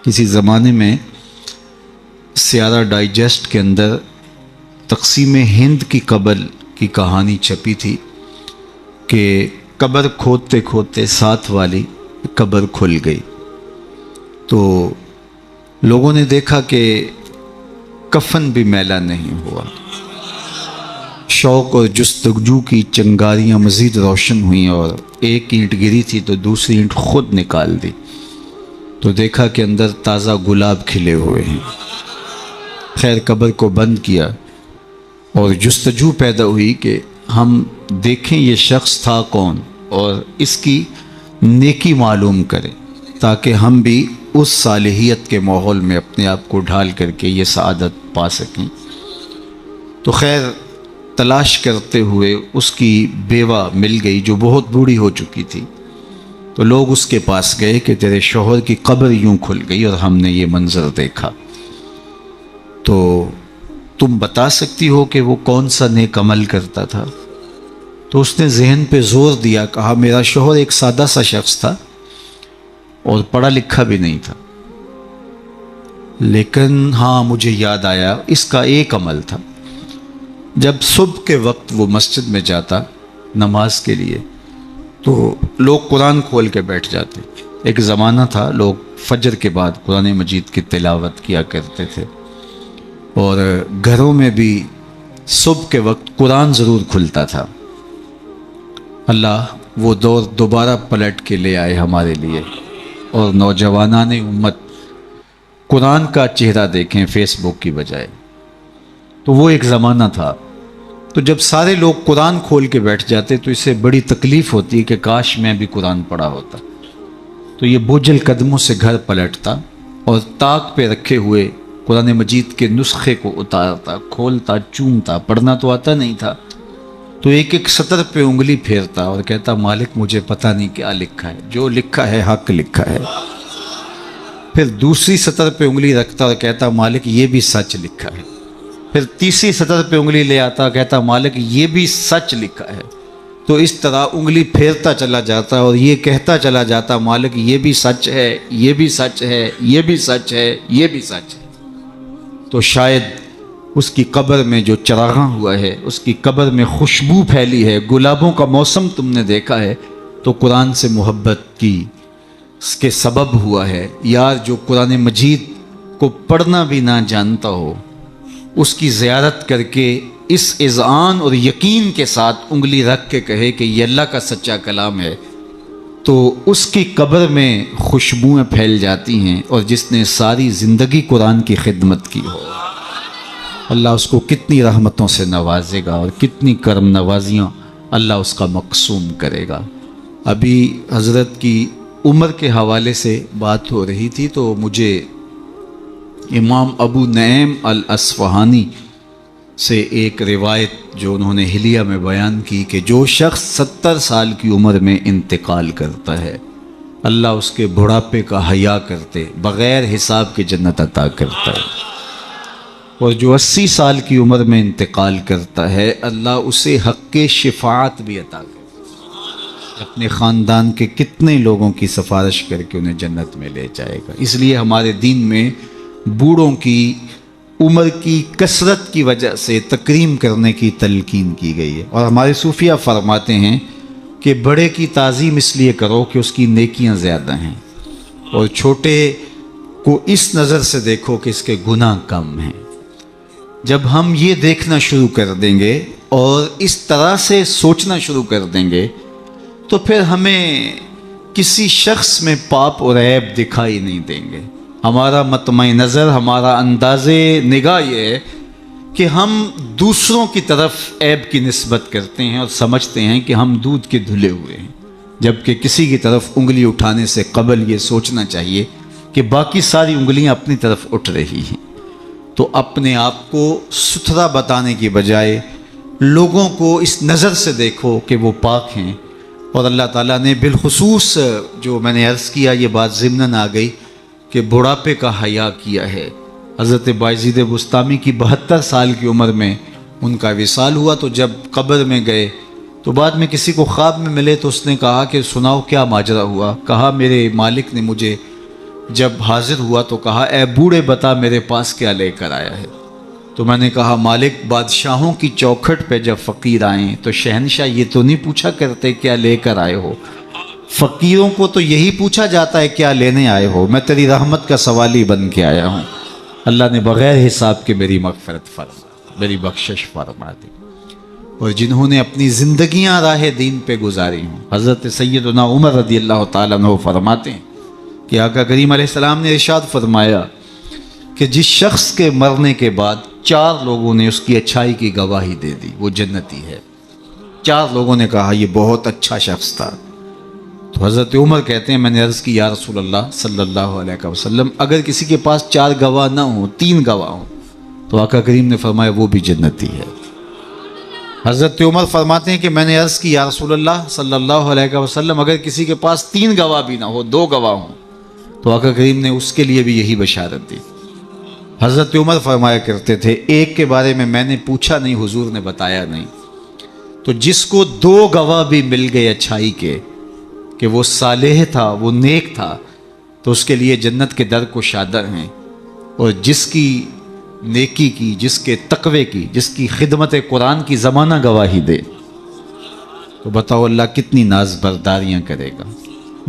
کسی زمانے میں سیارہ ڈائجسٹ کے اندر تقسیم ہند کی قبر کی کہانی چھپی تھی کہ قبر کھودتے کھودتے ساتھ والی قبر کھل گئی، تو لوگوں نے دیکھا کہ کفن بھی میلا نہیں ہوا۔ شوق اور جستجو کی چنگاریاں مزید روشن ہوئیں اور ایک اینٹ گری تھی تو دوسری اینٹ خود نکال دی، تو دیکھا کہ اندر تازہ گلاب کھلے ہوئے ہیں۔ خیر قبر کو بند کیا اور جستجو پیدا ہوئی کہ ہم دیکھیں یہ شخص تھا کون اور اس کی نیکی معلوم کریں تاکہ ہم بھی اس صالحیت کے ماحول میں اپنے آپ کو ڈھال کر کے یہ سعادت پا سکیں۔ تو خیر تلاش کرتے ہوئے اس کی بیوہ مل گئی جو بہت بوڑھی ہو چکی تھی، تو لوگ اس کے پاس گئے کہ تیرے شوہر کی قبر یوں کھل گئی اور ہم نے یہ منظر دیکھا، تو تم بتا سکتی ہو کہ وہ کون سا نیک عمل کرتا تھا؟ تو اس نے ذہن پہ زور دیا، کہا میرا شوہر ایک سادہ سا شخص تھا اور پڑھا لکھا بھی نہیں تھا، لیکن ہاں مجھے یاد آیا اس کا ایک عمل تھا، جب صبح کے وقت وہ مسجد میں جاتا نماز کے لیے تو لوگ قرآن کھول کے بیٹھ جاتے۔ ایک زمانہ تھا لوگ فجر کے بعد قرآن مجید کی تلاوت کیا کرتے تھے، اور گھروں میں بھی صبح کے وقت قرآن ضرور کھلتا تھا۔ اللہ وہ دور دوبارہ پلٹ کے لے آئے ہمارے لیے، اور نوجوانان امت قرآن کا چہرہ دیکھیں فیس بک کی بجائے۔ تو وہ ایک زمانہ تھا، تو جب سارے لوگ قرآن کھول کے بیٹھ جاتے تو اسے بڑی تکلیف ہوتی کہ کاش میں بھی قرآن پڑھا ہوتا، تو یہ بوجھل قدموں سے گھر پلٹتا اور طاق پہ رکھے ہوئے قرآن مجید کے نسخے کو اتارتا، کھولتا، چومتا، پڑھنا تو آتا نہیں تھا، تو ایک ایک سطر پہ انگلی پھیرتا اور کہتا مالک مجھے پتہ نہیں کیا لکھا ہے، جو لکھا ہے حق لکھا ہے۔ پھر دوسری سطر پہ انگلی رکھتا اور کہتا مالک یہ بھی سچ لکھا ہے۔ پھر تیسری سطر پہ انگلی لے آتا، کہتا مالک یہ بھی سچ لکھا ہے۔ تو اس طرح انگلی پھیرتا چلا جاتا اور یہ کہتا چلا جاتا مالک یہ بھی سچ ہے، یہ بھی سچ ہے، یہ بھی سچ ہے، یہ بھی سچ ہے۔ تو شاید اس کی قبر میں جو چراغاں ہوا ہے، اس کی قبر میں خوشبو پھیلی ہے، گلابوں کا موسم تم نے دیکھا ہے، تو قرآن سے محبت کی اس کے سبب ہوا ہے۔ یار جو قرآن مجید کو پڑھنا بھی نہ جانتا ہو، اس کی زیارت کر کے اس اذعان اور یقین کے ساتھ انگلی رکھ کے کہے کہ یہ اللہ کا سچا کلام ہے، تو اس کی قبر میں خوشبوئیں پھیل جاتی ہیں، اور جس نے ساری زندگی قرآن کی خدمت کی ہو اللہ اس کو کتنی رحمتوں سے نوازے گا اور کتنی کرم نوازیاں اللہ اس کا مقسوم کرے گا۔ ابھی حضرت کی عمر کے حوالے سے بات ہو رہی تھی، تو مجھے امام ابو نعیم الاصفہانی سے ایک روایت جو انہوں نے حلیہ میں بیان کی کہ جو شخص 70 سال کی عمر میں انتقال کرتا ہے اللہ اس کے بڑھاپے کا حیا کرتے بغیر حساب کے جنت عطا کرتا ہے، اور جو 80 سال کی عمر میں انتقال کرتا ہے اللہ اسے حق شفاعت بھی عطا کرتا ہے، اپنے خاندان کے کتنے لوگوں کی سفارش کر کے انہیں جنت میں لے جائے گا۔ اس لیے ہمارے دین میں بوڑھوں کی عمر کی کثرت کی وجہ سے تکریم کرنے کی تلقین کی گئی ہے، اور ہمارے صوفیہ فرماتے ہیں کہ بڑے کی تعظیم اس لیے کرو کہ اس کی نیکیاں زیادہ ہیں، اور چھوٹے کو اس نظر سے دیکھو کہ اس کے گناہ کم ہیں۔ جب ہم یہ دیکھنا شروع کر دیں گے اور اس طرح سے سوچنا شروع کر دیں گے تو پھر ہمیں کسی شخص میں پاپ اور عیب دکھائی نہیں دیں گے۔ ہمارا مطمع نظر، ہمارا انداز نگاہ یہ ہے کہ ہم دوسروں کی طرف عیب کی نسبت کرتے ہیں اور سمجھتے ہیں کہ ہم دودھ کے دھلے ہوئے ہیں، جبکہ کسی کی طرف انگلی اٹھانے سے قبل یہ سوچنا چاہیے کہ باقی ساری انگلیاں اپنی طرف اٹھ رہی ہیں۔ تو اپنے آپ کو ستھرا بتانے کی بجائے لوگوں کو اس نظر سے دیکھو کہ وہ پاک ہیں، اور اللہ تعالیٰ نے بالخصوص جو میں نے عرض کیا یہ بات ضمناً آ گئی کہ بڑھاپے کا حیا کیا ہے۔ حضرت بایزید بسطامی کی 72 سال کی عمر میں ان کا وصال ہوا، تو جب قبر میں گئے تو بعد میں کسی کو خواب میں ملے تو اس نے کہا کہ سناؤ کیا ماجرا ہوا؟ کہا میرے مالک نے مجھے جب حاضر ہوا تو کہا اے بوڑھے بتا میرے پاس کیا لے کر آیا ہے؟ تو میں نے کہا مالک بادشاہوں کی چوکھٹ پہ جب فقیر آئیں تو شہنشاہ یہ تو نہیں پوچھا کرتے کیا لے کر آئے ہو، فقیروں کو تو یہی پوچھا جاتا ہے کیا لینے آئے ہو، میں تیری رحمت کا سوالی بن کے آیا ہوں۔ اللہ نے بغیر حساب کے میری مغفرت فرما، میری بخشش فرما دی۔ اور جنہوں نے اپنی زندگیاں راہ دین پہ گزاری ہوں، حضرت سیدنا عمر رضی اللہ تعالیٰ عنہ فرماتے ہیں کہ آقا کریم علیہ السلام نے ارشاد فرمایا کہ جس شخص کے مرنے کے بعد 4 لوگوں نے اس کی اچھائی کی گواہی دے دی وہ جنتی ہے۔ 4 لوگوں نے کہا یہ بہت اچھا شخص تھا۔ تو حضرت عمر کہتے ہیں میں نے عرض کی یا رسول اللہ صلی اللہ علیہ وسلم اگر کسی کے پاس 4 گواہ نہ ہوں 3 گواہ ہوں تو آقا کریم نے فرمایا وہ بھی جنتی ہے۔ حضرت عمر فرماتے ہیں کہ میں نے عرض کی یا رسول اللہ صلی اللہ علیہ وسلم اگر کسی کے پاس 3 گواہ بھی نہ ہو 2 گواہ ہوں تو آقا کریم نے اس کے لیے بھی یہی بشارت دی۔ حضرت عمر فرمایا کرتے تھے ایک کے بارے میں نے پوچھا نہیں حضور نے بتایا نہیں، تو جس کو 2 گواہ بھی مل گئے اچھائی کے کہ وہ صالح تھا وہ نیک تھا تو اس کے لیے جنت کے در کشادہ ہیں، اور جس کی نیکی کی، جس کے تقوی کی، جس کی خدمت قرآن کی زمانہ گواہی دے تو بتاؤ اللہ کتنی ناز برداریاں کرے گا۔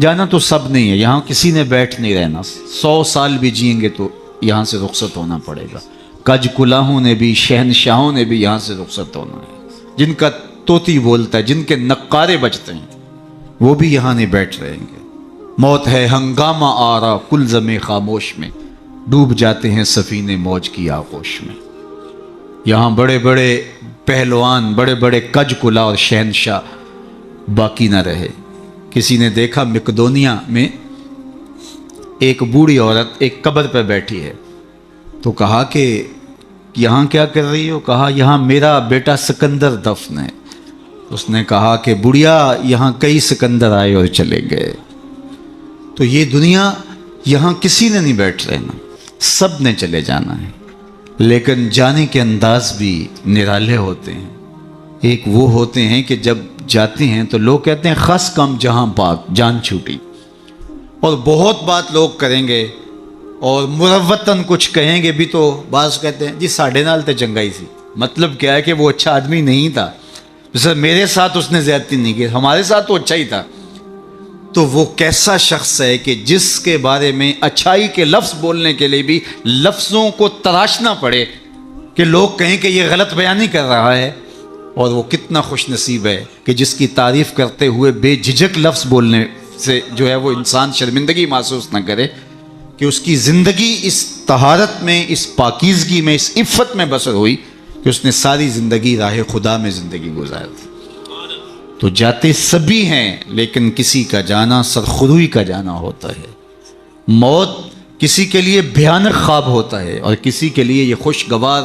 جانا تو سب نہیں ہے، یہاں کسی نے بیٹھ نہیں رہنا، 100 سال بھی جئیں گے تو یہاں سے رخصت ہونا پڑے گا۔ کج کلاہوں نے بھی شہنشاہوں نے بھی یہاں سے رخصت ہونا ہے، جن کا طوطی بولتا ہے، جن کے نقارے بجتے ہیں وہ بھی یہاں نہیں بیٹھ رہیں گے۔ موت ہے ہنگامہ آرا کلزم خاموش میں، ڈوب جاتے ہیں سفینے موج کی آغوش میں۔ یہاں بڑے بڑے پہلوان، بڑے بڑے کج کلا اور شہنشاہ باقی نہ رہے۔ کسی نے دیکھا مقدونیہ میں ایک بوڑھی عورت ایک قبر پہ بیٹھی ہے، تو کہا کہ یہاں کیا کر رہی ہو؟ کہا یہاں میرا بیٹا سکندر دفن ہے۔ اس نے کہا کہ بڑھیا یہاں کئی سکندر آئے اور چلے گئے، تو یہ دنیا یہاں کسی نے نہیں بیٹھ رہنا، سب نے چلے جانا ہے، لیکن جانے کے انداز بھی نرالے ہوتے ہیں۔ ایک وہ ہوتے ہیں کہ جب جاتے ہیں تو لوگ کہتے ہیں خس کم جہاں پاک جان چھوٹی، اور بہت بات لوگ کریں گے اور مروتاً کچھ کہیں گے بھی، تو بعض کہتے ہیں جی ساڑھے نال تے چنگائی سی، مطلب کیا ہے کہ وہ اچھا آدمی نہیں تھا، سر میرے ساتھ اس نے زیادتی نہیں کی، ہمارے ساتھ تو اچھا ہی تھا۔ تو وہ کیسا شخص ہے کہ جس کے بارے میں اچھائی کے لفظ بولنے کے لیے بھی لفظوں کو تراشنا پڑے کہ لوگ کہیں کہ یہ غلط بیانی کر رہا ہے، اور وہ کتنا خوش نصیب ہے کہ جس کی تعریف کرتے ہوئے بے جھجک لفظ بولنے سے جو ہے وہ انسان شرمندگی محسوس نہ کرے کہ اس کی زندگی اس طہارت میں، اس پاکیزگی میں، اس عفت میں بسر ہوئی کہ اس نے ساری زندگی راہ خدا میں زندگی گزار دی۔ تو جاتے سبھی ہیں لیکن کسی کا جانا سرخروئی کا جانا ہوتا ہے۔ موت کسی کے لیے بھیانک خواب ہوتا ہے اور کسی کے لیے یہ خوشگوار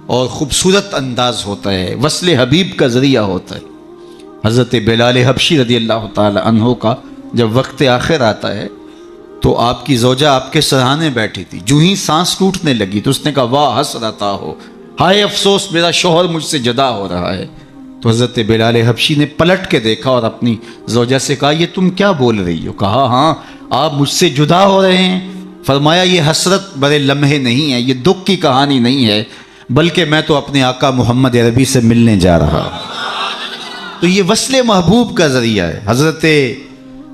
اور خوبصورت انداز ہوتا ہے، وصل حبیب کا ذریعہ ہوتا ہے۔ حضرت بلال حبشی رضی اللہ تعالی عنہ کا جب وقت آخر آتا ہے تو آپ کی زوجہ آپ کے سرہانے بیٹھی تھی، جو ہی سانس ٹوٹنے لگی تو اس نے کہا واہ حسرتا ہو، ہائے افسوس میرا شوہر مجھ سے جدا ہو رہا ہے۔ تو حضرت بلال حبشی نے پلٹ کے دیکھا اور اپنی زوجہ سے کہا یہ تم کیا بول رہی ہو؟ کہا ہاں آپ مجھ سے جدا ہو رہے ہیں۔ فرمایا یہ حسرت برے لمحے نہیں ہے، یہ دکھ کی کہانی نہیں ہے، بلکہ میں تو اپنے آقا محمد عربی سے ملنے جا رہا ہوں۔ تو یہ وصل محبوب کا ذریعہ ہے۔ حضرت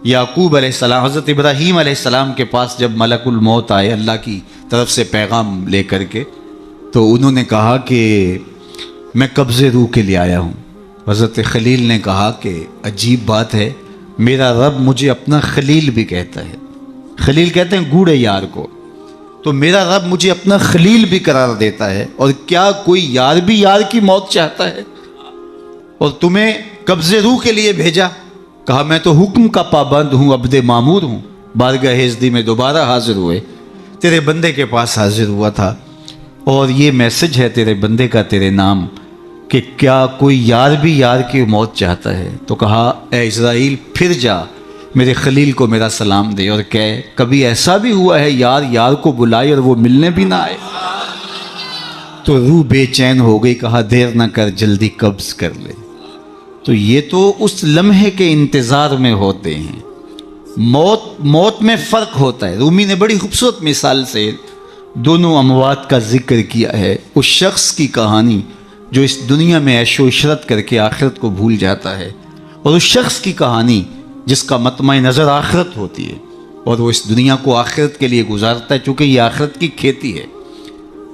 یعقوب علیہ السلام، حضرت ابراہیم علیہ السلام کے پاس جب ملک الموت آئے اللہ کی طرف سے پیغام لے کر کے، تو انہوں نے کہا کہ میں قبض روح کے لیے آیا ہوں۔ حضرت خلیل نے کہا کہ عجیب بات ہے، میرا رب مجھے اپنا خلیل بھی کہتا ہے، خلیل کہتے ہیں گوڑے یار کو، تو میرا رب مجھے اپنا خلیل بھی قرار دیتا ہے، اور کیا کوئی یار بھی یار کی موت چاہتا ہے؟ اور تمہیں قبض روح کے لیے بھیجا؟ کہا میں تو حکم کا پابند ہوں، عبد معمور ہوں، بارگاہ ہزدی میں دوبارہ حاضر ہوئے، تیرے بندے کے پاس حاضر ہوا تھا، اور یہ میسج ہے تیرے بندے کا تیرے نام کہ کیا کوئی یار بھی یار کی موت چاہتا ہے؟ تو کہا اے اسرائیل پھر جا میرے خلیل کو میرا سلام دے اور کہے کبھی ایسا بھی ہوا ہے یار یار کو بلائے اور وہ ملنے بھی نہ آئے؟ تو روح بے چین ہو گئی، کہا دیر نہ کر جلدی قبض کر لے۔ تو یہ تو اس لمحے کے انتظار میں ہوتے ہیں، موت میں فرق ہوتا ہے. رومی نے بڑی خوبصورت مثال سے دونوں اموات کا ذکر کیا ہے. اس شخص کی کہانی جو اس دنیا میں عیش و عشرت کر کے آخرت کو بھول جاتا ہے، اور اس شخص کی کہانی جس کا مطمع نظر آخرت ہوتی ہے اور وہ اس دنیا کو آخرت کے لیے گزارتا ہے، چونکہ یہ آخرت کی کھیتی ہے.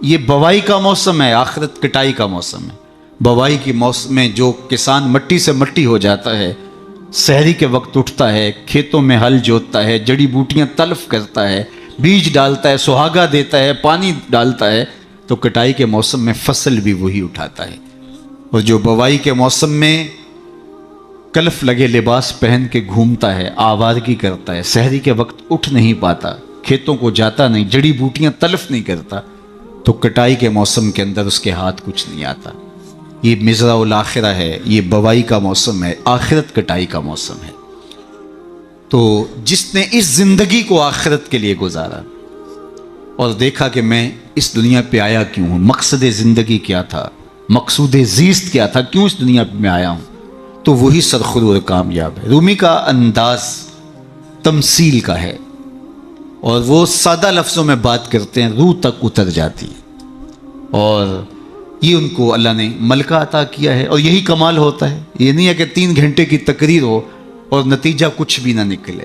یہ بوائی کا موسم ہے، آخرت کٹائی کا موسم ہے. بوائی کے موسم میں جو کسان مٹی سے مٹی ہو جاتا ہے، سحری کے وقت اٹھتا ہے، کھیتوں میں ہل جوتتا ہے، جڑی بوٹیاں تلف کرتا ہے، بیج ڈالتا ہے، سہاگا دیتا ہے، پانی ڈالتا ہے، تو کٹائی کے موسم میں فصل بھی وہی اٹھاتا ہے. اور جو بوائی کے موسم میں کلف لگے لباس پہن کے گھومتا ہے، آوارگی کرتا ہے، سحری کے وقت اٹھ نہیں پاتا، کھیتوں کو جاتا نہیں، جڑی بوٹیاں تلف نہیں کرتا، تو کٹائی کے موسم کے اندر اس کے ہاتھ کچھ نہیں آتا. یہ مزرع الاخرہ ہے، یہ بوائی کا موسم ہے، آخرت کٹائی کا موسم ہے. تو جس نے اس زندگی کو آخرت کے لیے گزارا اور دیکھا کہ میں اس دنیا پہ آیا کیوں ہوں، مقصد زندگی کیا تھا، مقصود زیست کیا تھا، کیوں اس دنیا پہ میں آیا ہوں، تو وہی سرخرو اور کامیاب ہے. رومی کا انداز تمثیل کا ہے اور وہ سادہ لفظوں میں بات کرتے ہیں، روح تک اتر جاتی ہے. اور یہ ان کو اللہ نے ملکہ عطا کیا ہے. اور یہی کمال ہوتا ہے. یہ نہیں ہے کہ 3 گھنٹے کی تقریر ہو اور نتیجہ کچھ بھی نہ نکلے.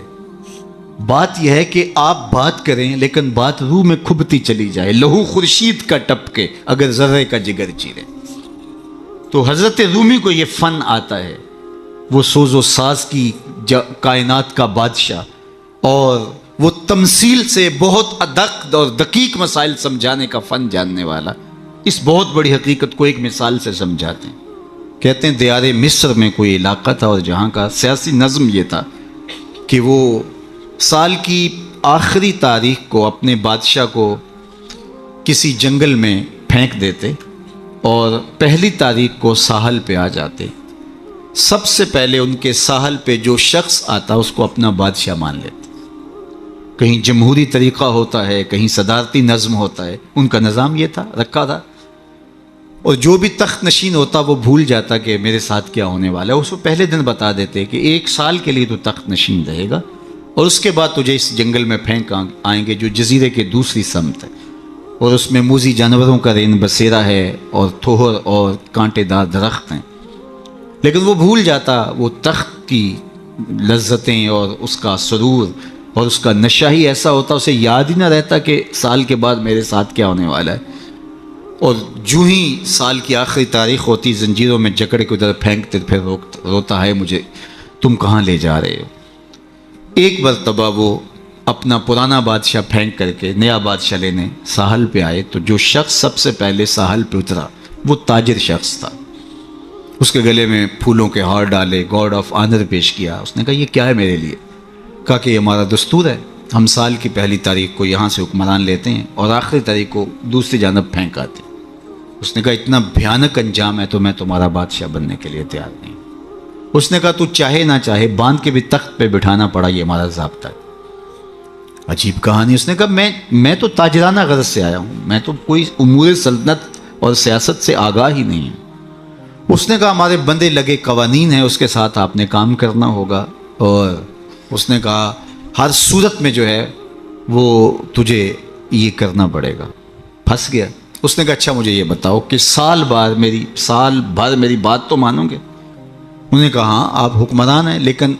بات یہ ہے کہ آپ بات کریں لیکن بات روح میں کھبتی چلی جائے، لہو خورشید کا ٹپکے اگر ذرے کا جگر چیرے. تو حضرت رومی کو یہ فن آتا ہے. وہ سوز و ساز کی کائنات کا بادشاہ، اور وہ تمثیل سے بہت ادق اور دقیق مسائل سمجھانے کا فن جاننے والا اس بہت بڑی حقیقت کو ایک مثال سے سمجھاتے ہیں. کہتے ہیں دیار مصر میں کوئی علاقہ تھا اور جہاں کا سیاسی نظم یہ تھا کہ وہ سال کی آخری تاریخ کو اپنے بادشاہ کو کسی جنگل میں پھینک دیتے اور پہلی تاریخ کو ساحل پہ آ جاتے. سب سے پہلے ان کے ساحل پہ جو شخص آتا اس کو اپنا بادشاہ مان لیتے. کہیں جمہوری طریقہ ہوتا ہے، کہیں صدارتی نظم ہوتا ہے، ان کا نظام یہ تھا، رکھا تھا. اور جو بھی تخت نشین ہوتا وہ بھول جاتا کہ میرے ساتھ کیا ہونے والا ہے. اس کو پہلے دن بتا دیتے کہ 1 سال کے لیے تو تخت نشین رہے گا اور اس کے بعد تجھے اس جنگل میں پھینک آئیں گے جو جزیرے کے دوسری سمت ہے، اور اس میں موذی جانوروں کا رین بسیرا ہے اور تھوہر اور کانٹے دار درخت ہیں. لیکن وہ بھول جاتا وہ تخت کی لذتیں اور اس کا سرور اور اس کا نشہ ہی ایسا ہوتا، اسے یاد ہی نہ رہتا کہ سال کے بعد میرے ساتھ کیا ہونے والا ہے. اور جو ہی سال کی آخری تاریخ ہوتی زنجیروں میں جکڑ کے ادھر پھینکتے پھر روتا ہے مجھے تم کہاں لے جا رہے ہو. ایک مرتبہ وہ اپنا پرانا بادشاہ پھینک کر کے نیا بادشاہ لینے ساحل پہ آئے تو جو شخص سب سے پہلے ساحل پہ اترا وہ تاجر شخص تھا. اس کے گلے میں پھولوں کے ہار ڈالے، گارڈ آف آنر پیش کیا. اس نے کہا یہ کیا ہے میرے لیے؟ کہا کہ یہ ہمارا دستور ہے، ہم سال کی پہلی تاریخ کو یہاں سے حکمران لیتے ہیں اور آخری تاریخ کو دوسری جانب پھینک آتے ہیں. اس نے کہا اتنا بھیانک انجام ہے تو میں تمہارا بادشاہ بننے کے لیے تیار نہیں. اس نے کہا تو چاہے نہ چاہے باندھ کے بھی تخت پہ بٹھانا پڑا، یہ ہمارا ضابطہ ہے. عجیب کہانی. اس نے کہا میں تو تاجرانہ غرض سے آیا ہوں، میں تو کوئی امور سلطنت اور سیاست سے آگاہ ہی نہیں ہوں. اس نے کہا ہمارے بندے لگے قوانین ہیں، اس کے ساتھ آپ نے کام کرنا ہوگا. اور اس نے کہا ہر صورت میں جو ہے وہ تجھے یہ کرنا پڑے گا. پھنس گیا. اس نے کہا اچھا مجھے یہ بتاؤ کہ سال بھر میری بات تو مانو گے؟ انہوں نے کہا ہاں آپ حکمران ہیں لیکن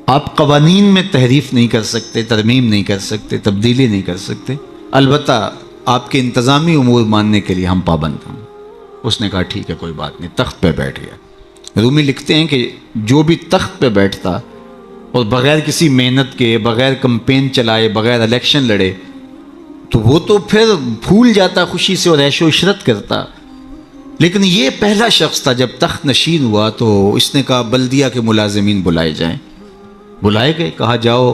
آپ قوانین میں تحریف نہیں کر سکتے، ترمیم نہیں کر سکتے، تبدیلی نہیں کر سکتے. البتہ آپ کے انتظامی امور ماننے کے لیے ہم پابند ہیں. اس نے کہا ٹھیک ہے کوئی بات نہیں. تخت پہ بیٹھ گیا. رومی لکھتے ہیں کہ جو بھی تخت پہ بیٹھتا اور بغیر کسی محنت کے، بغیر کمپین چلائے، بغیر الیکشن لڑے تو وہ تو پھر بھول جاتا خوشی سے اور عیش و عشرت کرتا. لیکن یہ پہلا شخص تھا جب تخت نشین ہوا تو اس نے کہا بلدیہ کے ملازمین بلائے جائیں. بلائے گئے. کہا جاؤ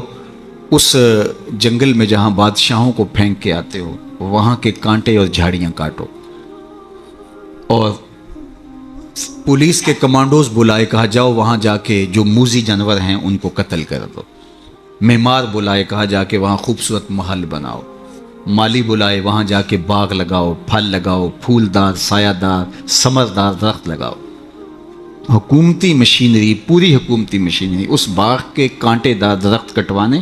اس جنگل میں جہاں بادشاہوں کو پھینک کے آتے ہو وہاں کے کانٹے اور جھاڑیاں کاٹو. اور پولیس کے کمانڈوز بلائے. کہا جاؤ وہاں جا کے جو موذی جانور ہیں ان کو قتل کر دو. معمار بلائے. کہا جا کے وہاں خوبصورت محل بناؤ. مالی بلائے. وہاں جا کے باغ لگاؤ، پھل لگاؤ، پھولدار، سایہ دار، ثمردار درخت لگاؤ. حکومتی مشینری، پوری حکومتی مشینری اس باغ کے کانٹے دار درخت کٹوانے،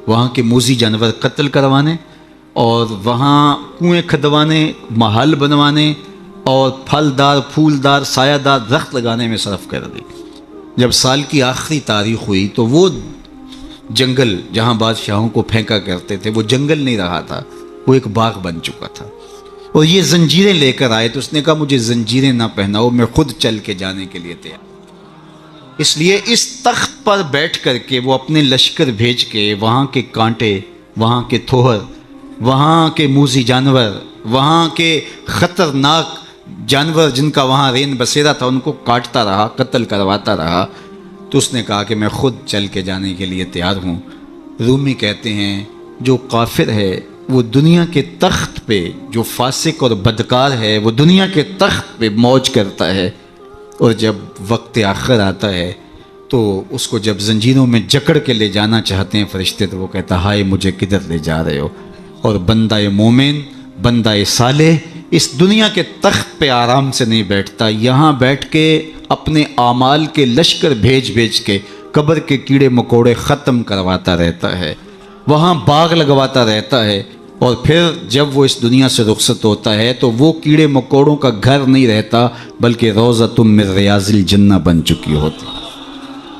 وہاں کے موذی جانور قتل کروانے، اور وہاں کنویں کھدوانے، محل بنوانے اور پھلدار پھولدار سایہ دار درخت لگانے میں صرف کر دی۔ جب سال کی آخری تاریخ ہوئی تو وہ جنگل جہاں بادشاہوں کو پھینکا کرتے تھے وہ جنگل نہیں رہا تھا، وہ ایک باغ بن چکا تھا۔ اور یہ زنجیریں لے کر آئے تو اس نے کہا مجھے زنجیریں نہ پہناؤ، میں خود چل کے جانے کے لیے تیار۔ اس لیے اس تخت پر بیٹھ کر کے وہ اپنے لشکر بھیج کے وہاں کے کانٹے، وہاں کے تھوہر، وہاں کے موذی جانور، وہاں کے خطرناک جانور جن کا وہاں رین بسیرا تھا ان کو کاٹتا رہا، قتل کرواتا رہا۔ تو اس نے کہا کہ میں خود چل کے جانے کے لیے تیار ہوں۔ رومی کہتے ہیں جو کافر ہے وہ دنیا کے تخت پہ، جو فاسق اور بدکار ہے وہ دنیا کے تخت پہ موج کرتا ہے، اور جب وقت آخر آتا ہے تو اس کو جب زنجیروں میں جکڑ کے لے جانا چاہتے ہیں فرشتے تو وہ کہتا ہائے مجھے کدھر لے جا رہے ہو۔ اور بندہ مومن، بندہ صالح اس دنیا کے تخت پہ آرام سے نہیں بیٹھتا، یہاں بیٹھ کے اپنے اعمال کے لشکر بھیج بھیج کے قبر کے کیڑے مکوڑے ختم کرواتا رہتا ہے، وہاں باغ لگواتا رہتا ہے، اور پھر جب وہ اس دنیا سے رخصت ہوتا ہے تو وہ کیڑے مکوڑوں کا گھر نہیں رہتا بلکہ روضۃ من ریاض الجنہ بن چکی ہوتی۔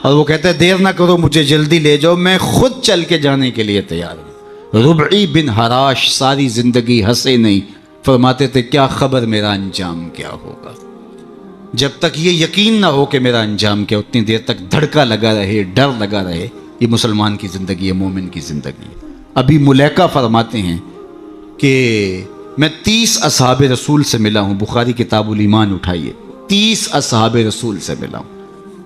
اور وہ کہتا ہے دیر نہ کرو مجھے جلدی لے جاؤ، میں خود چل کے جانے کے لیے تیار ہوں۔ ربعی بن حراش ساری زندگی ہنسے نہیں، فرماتے تھے کیا خبر میرا انجام کیا ہوگا۔ جب تک یہ یقین نہ ہو کہ میرا انجام کیا، اتنی دیر تک دھڑکا لگا رہے، ڈر لگا رہے۔ یہ مسلمان کی زندگی ہے، مومن کی زندگی ہے۔ ابھی ملیکہ فرماتے ہیں کہ میں 30 اصحاب رسول سے ملا ہوں، بخاری کتاب الایمان اٹھائیے، 30 اصحاب رسول سے ملا ہوں،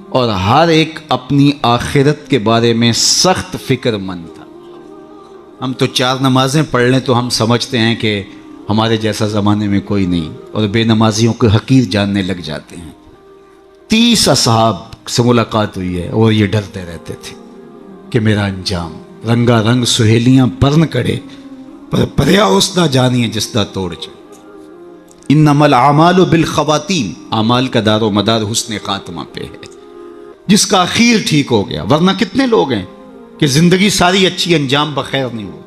اور ہر ایک اپنی آخرت کے بارے میں سخت فکر مند تھا۔ ہم تو 4 نمازیں پڑھ لیں تو ہم سمجھتے ہیں کہ ہمارے جیسا زمانے میں کوئی نہیں، اور بے نمازیوں کو حقیر جاننے لگ جاتے ہیں۔ 30 اصحاب سے ملاقات ہوئی ہے اور یہ ڈرتے رہتے تھے کہ میرا انجام، رنگا رنگ سہیلیاں پرن کڑے پر پریا اس نہ جانیے جس دا توڑ چے۔ انما الاعمال بالخواتیم، اعمال کا دار و مدار حسن خاتمہ پہ ہے، جس کا اخیر ٹھیک ہو گیا۔ ورنہ کتنے لوگ ہیں کہ زندگی ساری اچھی، انجام بخیر نہیں ہو۔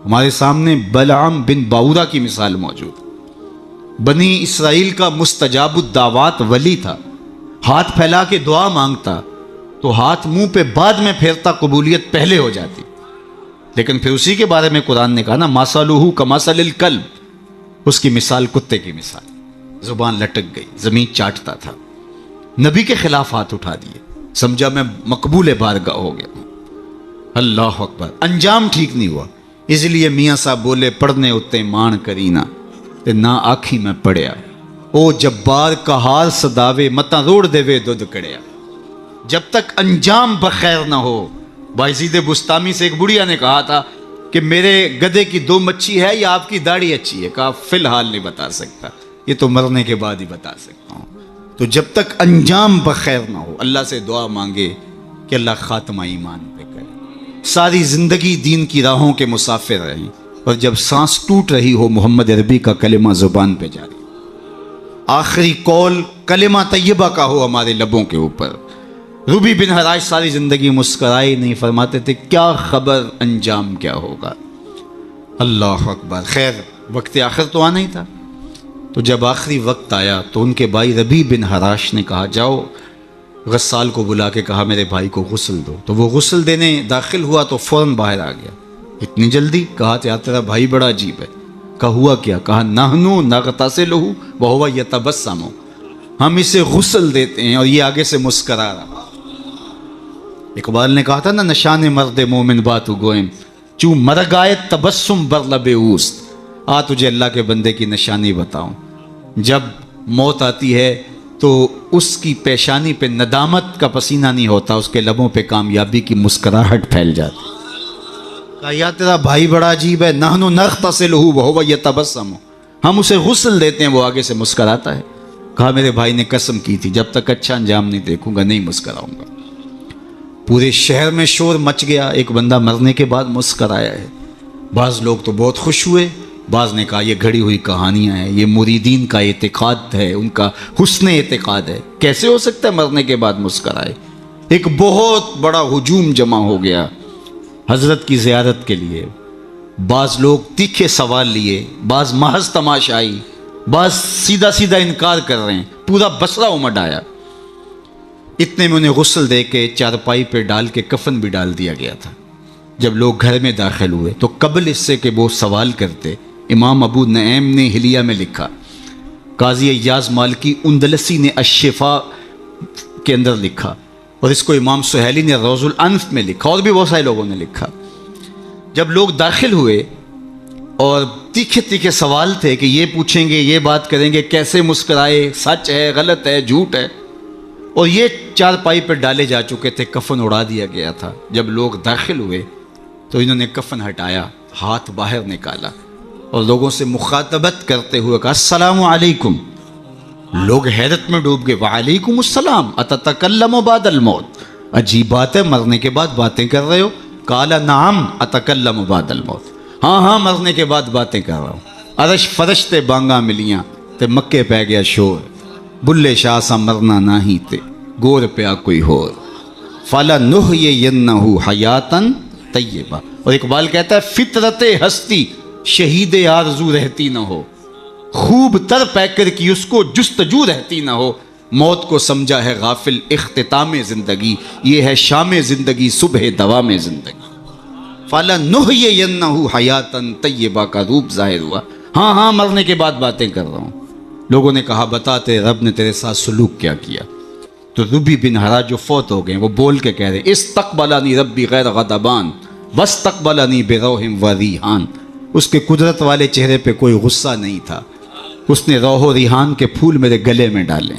ہمارے سامنے بلعام بن باورا کی مثال موجود، بنی اسرائیل کا مستجاب الدعوات ولی تھا، ہاتھ پھیلا کے دعا مانگتا تو ہاتھ منہ پہ بعد میں پھیرتا، قبولیت پہلے ہو جاتی۔ لیکن پھر اسی کے بارے میں قرآن نے کہا نا مَثَلُهُ كَمَثَلِ الْكَلْبِ، اس کی مثال کتے کی مثال، زبان لٹک گئی، زمین چاٹتا تھا، نبی کے خلاف ہاتھ اٹھا دیے، سمجھا میں مقبول بارگاہ ہو گیا۔ اللہ اکبر، انجام ٹھیک نہیں ہوا۔ اس لیے میاں صاحب بولے پڑھنے اتے مان کرینا تے نہ آکھی میں پڑھیا، او جبار کہار صداوے متا روڑ دے وے دودھ کڑیا۔ جب تک انجام بخیر نہ ہو، بایزید بستامی سے ایک بڑھیا نے کہا تھا کہ میرے گدھے کی 2 مچھی ہے یا آپ کی داڑھی اچھی ہے؟ کہا فی الحال نہیں بتا سکتا، یہ تو مرنے کے بعد ہی بتا سکتا ہوں۔ تو جب تک انجام بخیر نہ ہو اللہ سے دعا مانگے کہ اللہ خاتمہ ایمان پہ کرے، ساری زندگی دین کی راہوں کے مسافر رہیں، اور جب سانس ٹوٹ رہی ہو محمد عربی کا کلمہ زبان پہ جاری، آخری قول کلمہ طیبہ کا ہو ہمارے لبوں کے اوپر۔ ربی بن حراش ساری زندگی مسکرائے نہیں، فرماتے تھے کیا خبر انجام کیا ہوگا۔ اللہ اکبر، خیر وقت آخر تو آنا ہی تھا۔ تو جب آخری وقت آیا تو ان کے بھائی ربی بن حراش نے کہا جاؤ، غسال کو بلا کے کہا میرے بھائی کو غسل دو۔ تو وہ غسل دینے داخل ہوا تو فوراً باہر آ گیا۔ اتنی جلدی؟ کہا یار تیرا بھائی بڑا عجیب ہے۔ کہا ہوا کیا؟ کہا نحنو نغتسلہ وہو یتبسم، ہم اسے غسل دیتے ہیں اور یہ آگے سے مسکرا رہا۔ اقبال نے کہا تھا نا نشان مرد مومن باتو گوئم، چوں مرگ آئے تبسم بر لب اوست، آ تجھے اللہ کے بندے کی نشانی بتاؤں، جب موت آتی ہے تو اس کی پیشانی پہ ندامت کا پسینہ نہیں ہوتا، اس کے لبوں پہ کامیابی کی مسکراہٹ پھیل جاتی۔ کہا یا تیرا بھائی بڑا عجیب ہے، نحنو نغتسلہ وہو یتبسم، ہم اسے غسل دیتے ہیں وہ آگے سے مسکراتا ہے۔ کہا میرے بھائی نے قسم کی تھی جب تک اچھا انجام نہیں دیکھوں گا نہیں مسکراؤں گا۔ پورے شہر میں شور مچ گیا، ایک بندہ مرنے کے بعد مسکرایا ہے۔ بعض لوگ تو بہت خوش ہوئے، بعض نے کہا یہ گھڑی ہوئی کہانیاں ہیں، یہ مریدین کا اعتقاد ہے، ان کا حسن اعتقاد ہے، کیسے ہو سکتا ہے مرنے کے بعد مسکرائے۔ ایک بہت بڑا ہجوم جمع ہو گیا حضرت کی زیارت کے لیے، بعض لوگ تیکھے سوال لیے، بعض محض تماشائی، بعض سیدھا سیدھا انکار کر رہے ہیں، پورا بصرہ امڈ آیا۔ اتنے میں انہیں غسل دے کے چارپائی پہ ڈال کے کفن بھی ڈال دیا گیا تھا۔ جب لوگ گھر میں داخل ہوئے تو قبل اس سے کہ وہ سوال کرتے، امام ابو نعیم نے حلیہ میں لکھا، قاضی ایاز مالکی اندلسی نے الشفاء کے اندر لکھا، اور اس کو امام سہیلی نے روض الانف میں لکھا، اور بھی بہت سارے لوگوں نے لکھا۔ جب لوگ داخل ہوئے اور تیکھے تیکھے سوال تھے کہ یہ پوچھیں گے، یہ بات کریں گے، کیسے مسکرائے، سچ ہے، غلط ہے، جھوٹ ہے، اور یہ چارپائی پہ ڈالے جا چکے تھے، کفن اڑا دیا گیا تھا۔ جب لوگ داخل ہوئے تو انہوں نے کفن ہٹایا، ہاتھ باہر نکالا اور لوگوں سے مخاطبت کرتے ہوئے کہا السلام علیکم۔ لوگ حیرت میں ڈوب گئے، وعلیکم السلام اتتکلم بعد الموت، عجیب بات ہے، مرنے کے بعد باتیں کر رہے ہو؟ قال نعم اتکلم بعد الموت، ہاں ہاں مرنے کے بعد باتیں کر رہا ہوں۔ عرش فرش تے بانگاں ملیاں تے مکے پہ گیا شور، بلے شاہ سا مرنا نہ ہی تے گور پیا کوئی ہور، فَلَنُحْيِيَنَّهُ حَيَاتًا طیبہ۔ اور اقبال کہتا ہے فطرت ہستی شہید آرزو رہتی نہ ہو، خوب تر پیکر کی اس کو جستجو رہتی نہ ہو، موت کو سمجھا ہے غافل اختتام زندگی، یہ ہے شام زندگی صبح دوام زندگی۔ فَلَنُحْيِيَنَّهُ حَيَاتًا طیبہ کا روپ ظاہر ہوا، ہاں ہاں مرنے کے بعد باتیں کر رہا ہوں۔ لوگوں نے کہا بتا تیرے رب نے تیرے ساتھ سلوک کیا کیا؟ تو ربی بن ہرا جو فوت ہو گئے وہ بول کے کہہ رہے استقبلنی ربی غیر غضبان واستقبلنی بروح و ریحان، اس کے قدرت والے چہرے پہ کوئی غصہ نہیں تھا، اس نے روح و ریحان کے پھول میرے گلے میں ڈالے۔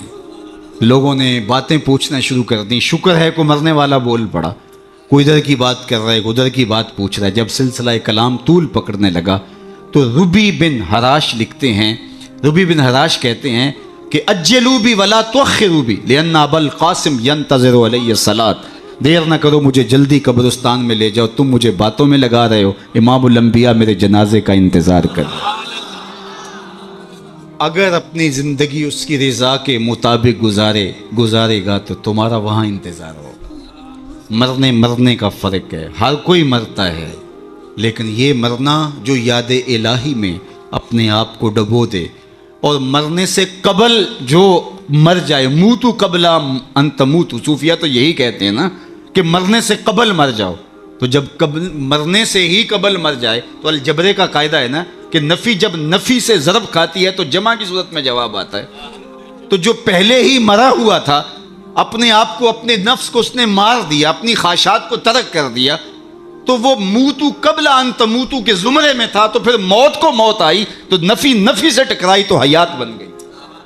لوگوں نے باتیں پوچھنا شروع کر دیں، شکر ہے کوئی مرنے والا بول پڑا، کوئی ادھر کی بات کر رہا ہے، ادھر کی بات پوچھ رہا ہے۔ جب سلسلہ کلام طول پکڑنے لگا تو ربی بن ہراش لکھتے ہیں، ربی بن ہراش کہتے ہیں کہ اجلوا بی ولا تؤخروا بی لان ابا القاسم ينتظر علی الصلاۃ، دیر نہ کرو مجھے جلدی قبرستان میں لے جاؤ، تم مجھے باتوں میں لگا رہے ہو، امام الانبیاء میرے جنازے کا انتظار کر رہے۔ اگر اپنی زندگی اس کی رضا کے مطابق گزارے گا تو تمہارا وہاں انتظار ہوگا۔ مرنے کا فرق ہے، ہر کوئی مرتا ہے، لیکن یہ مرنا جو یاد الہی میں اپنے آپ کو ڈبو دے، اور مرنے سے قبل جو مر جائے، موتو قبل ان تموتو، صوفیہ تو یہی کہتے ہیں نا کہ مرنے سے قبل مر جاؤ، تو جب مرنے سے ہی قبل مر جائے تو الجبرے کا قاعدہ ہے نا کہ نفی جب نفی سے ضرب کھاتی ہے تو جمع کی صورت میں جواب آتا ہے۔ تو جو پہلے ہی مرا ہوا تھا، اپنے آپ کو، اپنے نفس کو اس نے مار دیا، اپنی خواہشات کو ترک کر دیا، تو وہ موتو قبل ان تموتو کے زمرے میں تھا، تو پھر موت کو موت آئی تو نفی سے ٹکرائی تو حیات بن گئی،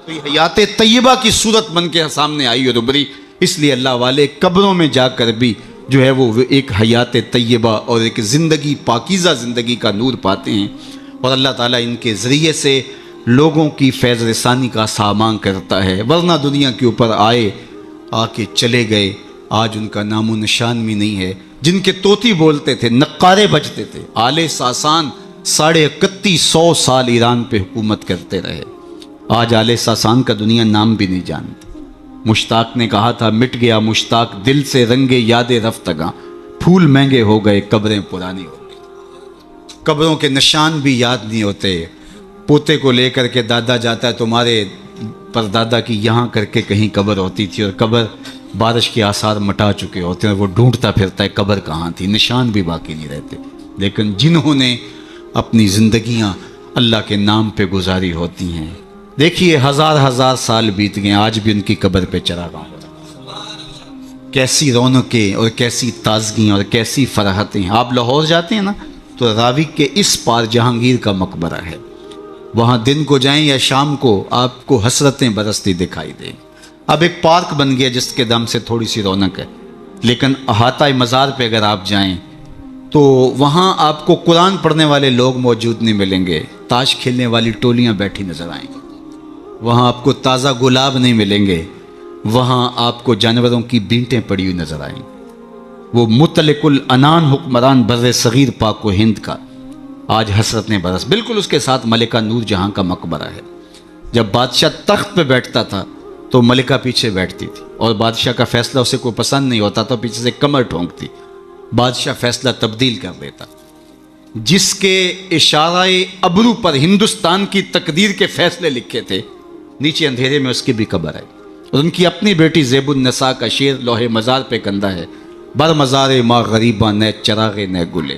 تو یہ حیات طیبہ کی صورت بن کے سامنے آئی اور ابھری۔ اس لیے اللہ والے قبروں میں جا کر بھی جو ہے وہ ایک حیات طیبہ اور ایک زندگی، پاکیزہ زندگی کا نور پاتے ہیں، اور اللہ تعالیٰ ان کے ذریعے سے لوگوں کی فیض رسانی کا سامان کرتا ہے، ورنہ دنیا کے اوپر آئے، آ کے چلے گئے، آج ان کا نام و نشان بھی نہیں ہے۔ جن کے طوطی بولتے تھے، نقارے بجتے تھے، آل ساسان 3150 سال ایران پہ حکومت کرتے رہے، آج آل ساسان کا دنیا نام بھی نہیں جانتی۔ مشتاق نے کہا تھا مٹ گیا مشتاق دل سے رنگے یاد رفتگاں، پھول مہنگے ہو گئے قبریں پرانی ہو گئی۔ قبروں کے نشان بھی یاد نہیں ہوتے۔ پوتے کو لے کر کے دادا جاتا ہے، تمہارے پردادا کی یہاں کر کے کہیں قبر ہوتی تھی، اور قبر بارش کے آثار مٹا چکے ہوتے ہیں، وہ ڈھونڈتا پھرتا ہے قبر کہاں تھی، نشان بھی باقی نہیں رہتے۔ لیکن جنہوں نے اپنی زندگیاں اللہ کے نام پہ گزاری ہوتی ہیں، دیکھیے ہزار سال بیت گئے، آج بھی ان کی قبر پہ چراغاں ہو رہا ہے۔ کیسی رونقیں اور کیسی تازگیاں اور کیسی فرحتیں۔ آپ لاہور جاتے ہیں نا تو راوی کے اس پار جہانگیر کا مقبرہ ہے، وہاں دن کو جائیں یا شام کو آپ کو حسرتیں برستی دکھائی دیں۔ اب ایک پارک بن گیا جس کے دم سے تھوڑی سی رونق ہے، لیکن احاطہ مزار پہ اگر آپ جائیں تو وہاں آپ کو قرآن پڑھنے والے لوگ موجود نہیں ملیں گے، تاش کھیلنے والی ٹولیاں بیٹھی نظر آئیں گی، وہاں آپ کو تازہ گلاب نہیں ملیں گے، وہاں آپ کو جانوروں کی بینٹیں پڑی ہوئی نظر آئیں گی۔ وہ مطلق العنان حکمران بر صغیر پاک و ہند کا آج حسرت نے برس. بالکل اس کے ساتھ ملکہ نور جہاں کا مقبرہ ہے. جب بادشاہ تخت پہ بیٹھتا تھا تو ملکہ پیچھے بیٹھتی تھی، اور بادشاہ کا فیصلہ اسے کوئی پسند نہیں ہوتا تو پیچھے سے کمر ٹھونکتی، بادشاہ فیصلہ تبدیل کر دیتا. جس کے اشارہ ابرو پر ہندوستان کی تقدیر کے فیصلے لکھے تھے، نیچے اندھیرے میں اس کی بھی قبر ہے. اور ان کی اپنی بیٹی زیب النساء کا شعر لوح مزار پہ کندہ ہے: بر مزار ماں غریباں نہ چراغ نہ گلے،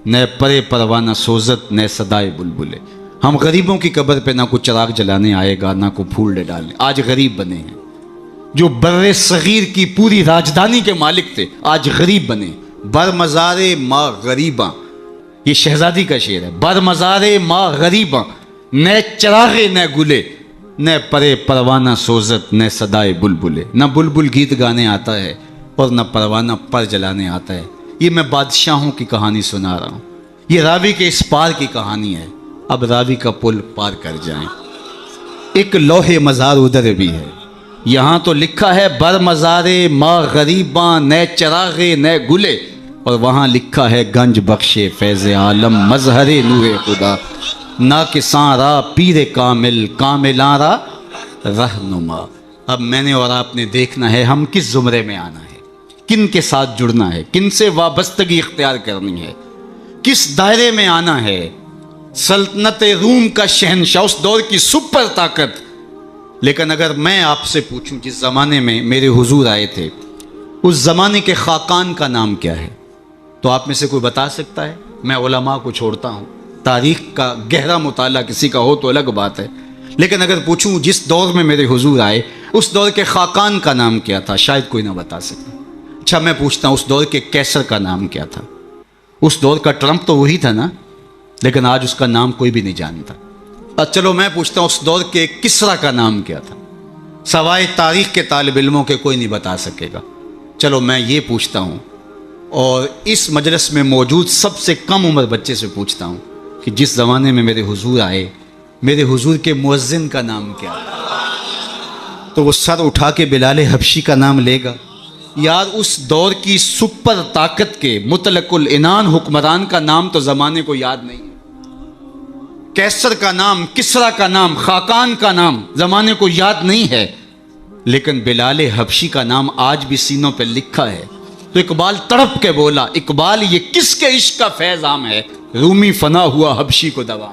نہ پرے پروانہ سوزت نہ صدائے بلبلے. ہم غریبوں کی قبر پہ نہ کوئی چراغ جلانے آئے گا، نہ کوئی پھول ڈالنے. آج غریب بنے ہیں. جو بر صغیر کی پوری راجدھانی کے مالک تھے آج غریب بنے. بر مزار ماں غریباں، یہ شہزادی کا شعر ہے. بر مزار ماں غریباں نہ چراغ نہ گلے، نہ پرے پروانہ سوزت نہ صدائے بلبلے. نہ بلبل گیت گانے آتا ہے اور نہ پروانہ پر جلانے آتا ہے. یہ میں بادشاہوں کی کہانی سنا رہا ہوں. یہ راوی کے اس پار کی کہانی ہے. اب راوی کا پل پار کر جائیں. ایک لوح مزار ادھر بھی ہے. یہاں تو لکھا ہے بر مزار ماں غریباں نہ چراغ نہ گلے، اور وہاں لکھا ہے گنج بخش فیض عالم مظہر نور خدا، نا کساں را پیر کامل کاملاں را رہنما. اب میں نے اور آپ نے دیکھنا ہے ہم کس زمرے میں آنا ہے، کن کے ساتھ جڑنا ہے، کن سے وابستگی اختیار کرنی ہے، کس دائرے میں آنا ہے. سلطنت روم کا شہنشاہ، اس دور کی سپر طاقت. لیکن اگر میں آپ سے پوچھوں جس زمانے میں میرے حضور آئے تھے اس زمانے کے خاقان کا نام کیا ہے، تو آپ میں سے کوئی بتا سکتا ہے؟ میں علماء کو چھوڑتا ہوں، تاریخ کا گہرا مطالعہ کسی کا ہو تو الگ بات ہے. لیکن اگر پوچھوں جس دور میں میرے حضور آئے اس دور کے خاقان کا نام کیا تھا، شاید کوئی نہ بتا سکتا. اچھا میں پوچھتا ہوں اس دور کے کیسر کا نام کیا تھا؟ اس دور کا ٹرمپ تو وہی تھا نا، لیکن آج اس کا نام کوئی بھی نہیں جانتا. چلو میں پوچھتا ہوں اس دور کے کسرا کا نام کیا تھا؟ سوائے تاریخ کے طالب علموں کے کوئی نہیں بتا سکے گا. چلو میں یہ پوچھتا ہوں، اور اس مجلس میں موجود سب سے کم عمر بچے سے پوچھتا ہوں کہ جس زمانے میں میرے حضور آئے میرے حضور کے مؤذن کا نام کیا ہے؟ تو وہ سر اٹھا کے بلال حبشی کا نام لے گا. یار اس دور کی سپر طاقت کے مطلق العنان حکمران کا نام تو زمانے کو یاد نہیں ہے. کیسر کا نام، کسرا کا نام، خاقان کا نام زمانے کو یاد نہیں ہے، لیکن بلال حبشی کا نام آج بھی سینوں پہ لکھا ہے. تو اقبال تڑپ کے بولا، اقبال یہ کس کے عشق کا فیض عام ہے؟ رومی فنا ہوا حبشی کو دوا.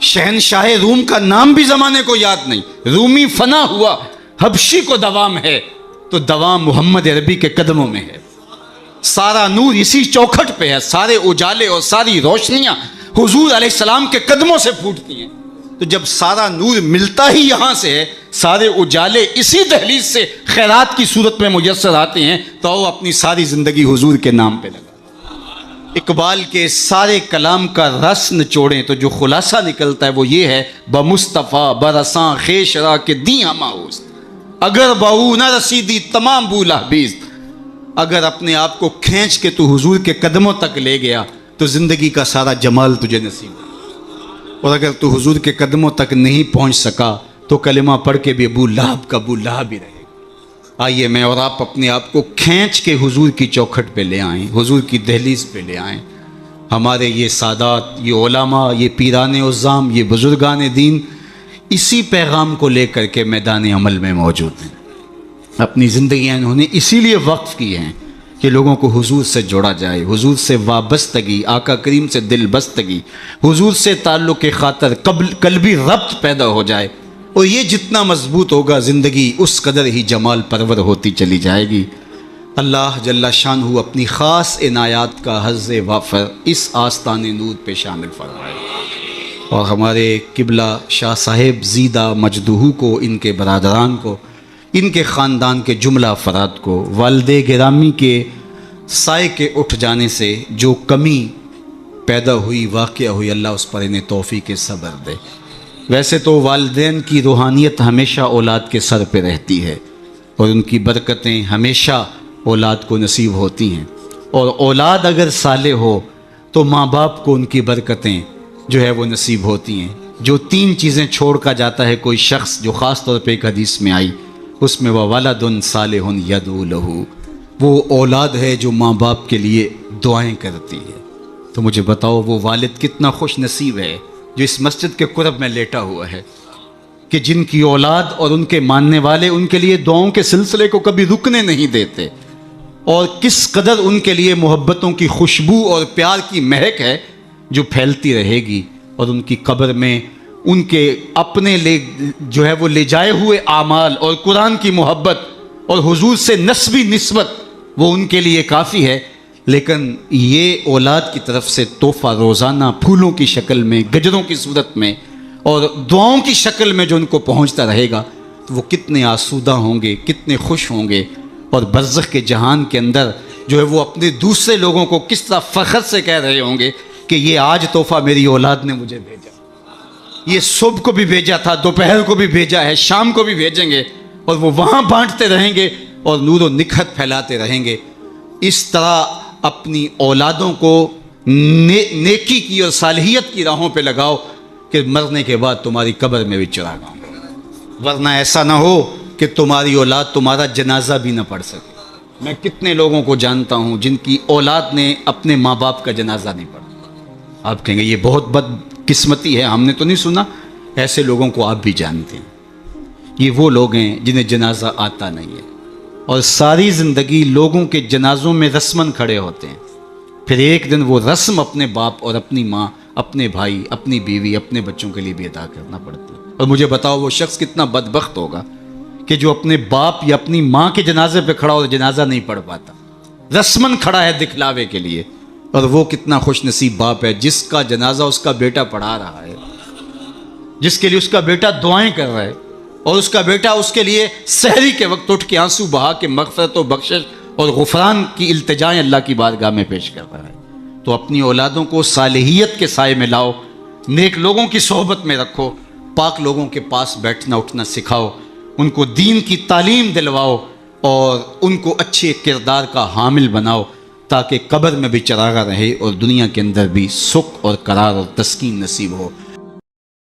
شہنشاہ روم کا نام بھی زمانے کو یاد نہیں، رومی فنا ہوا حبشی کو دوام ہے. تو دوام محمد عربی کے قدموں میں ہے. سارا نور اسی چوکھٹ پہ ہے، سارے اجالے اور ساری روشنیاں حضور علیہ السلام کے قدموں سے پھوٹتی ہیں. تو جب سارا نور ملتا ہی یہاں سے ہے، سارے اجالے اسی دہلیز سے خیرات کی صورت میں میسر آتے ہیں، تو وہ اپنی ساری زندگی حضور کے نام پہ لگا. اقبال کے سارے کلام کا رس نچوڑیں تو جو خلاصہ نکلتا ہے وہ یہ ہے: بمصطفیٰ برساں خیش را کے دی ہماؤست، اگر بہو نہ رسیدی تمام بولا بیز. اگر اپنے آپ کو کھینچ کے تو حضور کے قدموں تک لے گیا تو زندگی کا سارا جمال تجھے نصیب ہے. اور اگر تو حضور کے قدموں تک نہیں پہنچ سکا تو کلمہ پڑھ کے بھی ابو لہب کا ابو لہب ہی رہے گا. آئیے میں اور آپ اپنے آپ کو کھینچ کے حضور کی چوکھٹ پہ لے آئیں، حضور کی دہلیز پہ لے آئیں. ہمارے یہ سادات، یہ علماء، یہ پیران عظام، یہ بزرگان دین اسی پیغام کو لے کر کے میدان عمل میں موجود ہیں. اپنی زندگیاں انہوں نے اسی لیے وقف کی ہیں کہ لوگوں کو حضور سے جوڑا جائے، حضور سے وابستگی، آقا کریم سے دل بستگی، حضور سے تعلق خاطر قلبی ربط پیدا ہو جائے. اور یہ جتنا مضبوط ہوگا زندگی اس قدر ہی جمال پرور ہوتی چلی جائے گی. اللہ جل شانہ اپنی خاص عنایات کا حظ وافر اس آستان نور پہ شامل فرمائے، اور ہمارے قبلہ شاہ صاحب زیدہ مجدہو کو، ان کے برادران کو، ان کے خاندان کے جملہ افراد کو والد گرامی کے سائے کے اٹھ جانے سے جو کمی پیدا ہوئی، واقعہ ہوئی، اللہ اس پر انہیں توفیق صبر دے. ویسے تو والدین کی روحانیت ہمیشہ اولاد کے سر پہ رہتی ہے، اور ان کی برکتیں ہمیشہ اولاد کو نصیب ہوتی ہیں. اور اولاد اگر صالح ہو تو ماں باپ کو ان کی برکتیں جو ہے وہ نصیب ہوتی ہیں. جو 3 چیزیں چھوڑ کر جاتا ہے کوئی شخص، جو خاص طور پہ ایک حدیث میں آئی، اس میں وَوَلَدٌ صَالِحٌ يَدْعُو لَهُ، وہ اولاد ہے جو ماں باپ کے لیے دعائیں کرتی ہے. تو مجھے بتاؤ وہ والد کتنا خوش نصیب ہے جو اس مسجد کے قرب میں لیٹا ہوا ہے، کہ جن کی اولاد اور ان کے ماننے والے ان کے لیے دعاؤں کے سلسلے کو کبھی رکنے نہیں دیتے، اور کس قدر ان کے لیے محبتوں کی خوشبو اور پیار کی مہک ہے جو پھیلتی رہے گی، اور ان کی قبر میں ان کے اپنے جو ہے وہ لے جائے ہوئے اعمال اور قرآن کی محبت اور حضور سے نسبی نسبت وہ ان کے لیے کافی ہے۔ لیکن یہ اولاد کی طرف سے تحفہ روزانہ پھولوں کی شکل میں، گجروں کی صورت میں اور دعاؤں کی شکل میں جو ان کو پہنچتا رہے گا، تو وہ کتنے آسودہ ہوں گے، کتنے خوش ہوں گے، اور برزخ کے جہان کے اندر جو ہے وہ اپنے دوسرے لوگوں کو کس طرح فخر سے کہہ رہے ہوں گے کہ یہ آج تحفہ میری اولاد نے مجھے بھیجا، یہ صبح کو بھی بھیجا تھا، دوپہر کو بھی بھیجا ہے، شام کو بھی بھیجیں گے، اور وہ وہاں بانٹتے رہیں گے اور نور و نکھت پھیلاتے رہیں گے۔ اس طرح اپنی اولادوں کو نیکی کی اور صالحیت کی راہوں پہ لگاؤ کہ مرنے کے بعد تمہاری قبر میں بھی چراغ ہوں، ورنہ ایسا نہ ہو کہ تمہاری اولاد تمہارا جنازہ بھی نہ پڑھ سکے۔ میں کتنے لوگوں کو جانتا ہوں جن کی اولاد نے اپنے ماں باپ کا جنازہ نہیں پڑھا۔ آپ کہیں گے یہ بہت بد قسمتی ہے، ہم نے تو نہیں سنا۔ ایسے لوگوں کو آپ بھی جانتے ہیں، یہ وہ لوگ ہیں جنہیں جنازہ آتا نہیں ہے، اور ساری زندگی لوگوں کے جنازوں میں رسماً کھڑے ہوتے ہیں، پھر ایک دن وہ رسم اپنے باپ اور اپنی ماں، اپنے بھائی، اپنی بیوی، اپنے بچوں کے لیے بھی ادا کرنا پڑتی ہے۔ اور مجھے بتاؤ وہ شخص کتنا بدبخت ہوگا کہ جو اپنے باپ یا اپنی ماں کے جنازے پہ کھڑا ہو جنازہ نہیں پڑھ پاتا، رسماً کھڑا ہے دکھلاوے کے لیے، اور وہ کتنا خوش نصیب باپ ہے جس کا جنازہ اس کا بیٹا پڑھا رہا ہے، جس کے لیے اس کا بیٹا دعائیں کر رہا ہے، اور اس کا بیٹا اس کے لیے سحری کے وقت اٹھ کے آنسو بہا کے مغفرت و بخشش اور غفران کی التجائیں اللہ کی بارگاہ میں پیش کر رہا ہے۔ تو اپنی اولادوں کو صالحیت کے سائے میں لاؤ، نیک لوگوں کی صحبت میں رکھو، پاک لوگوں کے پاس بیٹھنا اٹھنا سکھاؤ، ان کو دین کی تعلیم دلواؤ، اور ان کو اچھے کردار کا حامل بناؤ، تاکہ قبر میں بھی چراغاں رہے اور دنیا کے اندر بھی سکھ اور قرار اور تسکین نصیب ہو۔